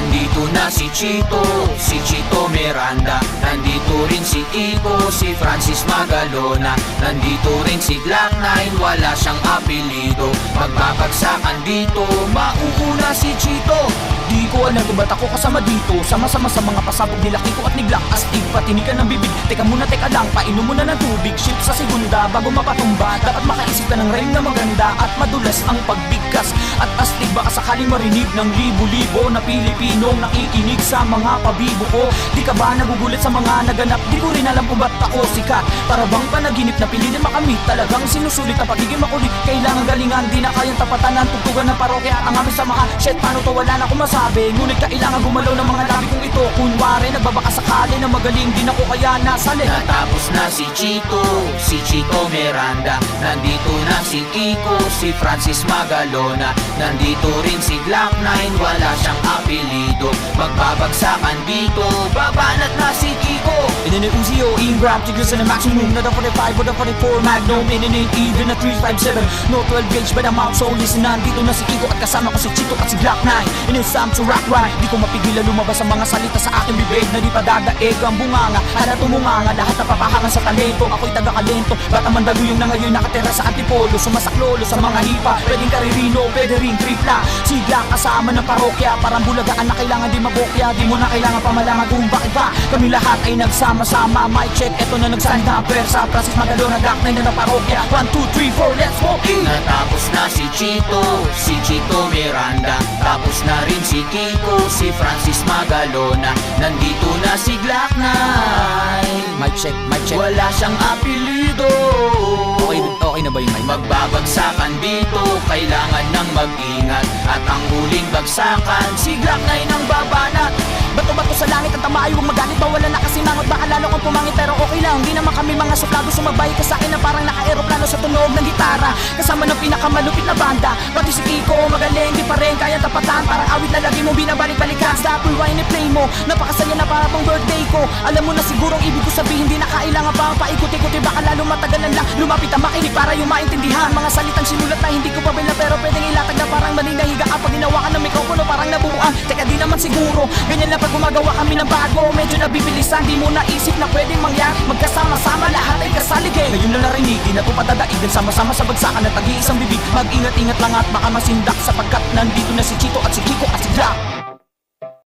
Nandito na si Chito Miranda. Nandito rin si Kiko, si Francis Magalona. Nandito rin si Glock 9, wala siyang apelido. Magbabagsakan dito, mauuna si Chito. Di ko alam kung ba't ako kasama dito. Sama-sama sa mga pasabog nila Kiko at ni Glock. Astig, patinikan ng bibig. Teka muna, teka lang, painom muna ng tubig. Shift sa segunda bago mapatumba. Dapat makaisip ka ng rhyme na maganda at madulas ang pagbigkas. At astig, baka sakaling marinig ng libo-libo na Pilipinong nakikinig sa mga pabibo ko. Di ka ba nagugulit sa mga naganap? Di ko rin alam kung ba't ako sikat. Para bang panaginip na pilitin makamit. Talagang sinusulit na pagiging makulit. Kailangan galingan, di na kayang tapatan ng tugtugan ng parokya at ang aming samahan. Shit, paano to, wala na akong masabi. Ngunit kailangan gumalaw ng mga labi kong ito. Kunwari, nagbabaka sakali na magaling din ako kaya nasali. Natapos na si Chito Miranda. Nandito na si Kiko, si Francis Magalona. Nandito rin si Glock 9, wala siyang apelido. Magbabagsakan dito, babanat na si Kiko. In an Uzi o Ingram, tigres in a maximum. Not a 45 or a 44 Magnum. In an 8 even a 357. No 12 gauge but I'm out so listen. Nandito na si Kiko at kasama ko si Chito at si Glock 9. And it's time to rock right. Di ko mapigilan lumabas ang mga salita sa aking bibig. Na di pa dadaig ang bunganga. Hala tumunganga, lahat napapahangan sa talento. Ako'y taga-kalento, ba't ang mandaluyong na ngayon nakatira sa antipolo. Sumasaklolo sa mga hipa, pwedeng karirino, pwede rin tripla. Si Glock kasama ng parokya, parang bulagaan na kailangan di mabokya. Di mo na kailangan pamalangan kung bakit ba kami lahat ay nagsama-sama. Mic check, eto na nagsahin na persa. Francis Magalona, Glock 9 na ng parokya. 1, 2, 3, 4, let's go! Natapos na si Chito Miranda. Tapos na rin si Kiko, si Francis Magalona. Nandito na si Glock 9. Mic check, mic check. Wala siyang apelido. Okay na ba yung mic? Magbabagsakan dito, kailangan ng mag-ingat. At ang huling bagsakan, si Glock 9 ang babanat. Bato-bato sa langit ang tama ay huwag magalit. Bawala na kasi mangot, baka lalo kang pumangit. Pero okay lang, di naman kami mga suplado. Sumabay ka sa akin na parang naka-aeroplano sa tunog ng gitara. Kasama ng pinakamalupit na banda. Pati si Kiko, magaling, di pa rin kayang tapatan. Parang awit na lagi mo binabalik-balikan. Stop, rewind, play mo. Napakasaya na para pang birthday ko. Alam mo na sigurong ibig ko sabihin, di na kailangan pa ang paikot-ikuti. Baka lalo matagalan lang, lumapit ang makinig para yung maintindihan. Mga salitang sinulat na hindi ko pa bila, pero pwedeng ilatag na parang maling nahiga. Kapag ginawakan ng mikropono parang nabubuan. Teka di naman siguro, ganyan lang pag gumagawa kami ng bago. Medyo nabibilisan, di mo naisip na pwedeng mangyari. Magkasama-sama, lahat ay kasaligay. Ngayon na narinig, di na ito padadaigan. Sama-sama sa bagsakan at tag-iisang bibig. Mag-ingat-ingat lang at baka masindak sapagkat nandito na si Chito at si Kiko at si Glock.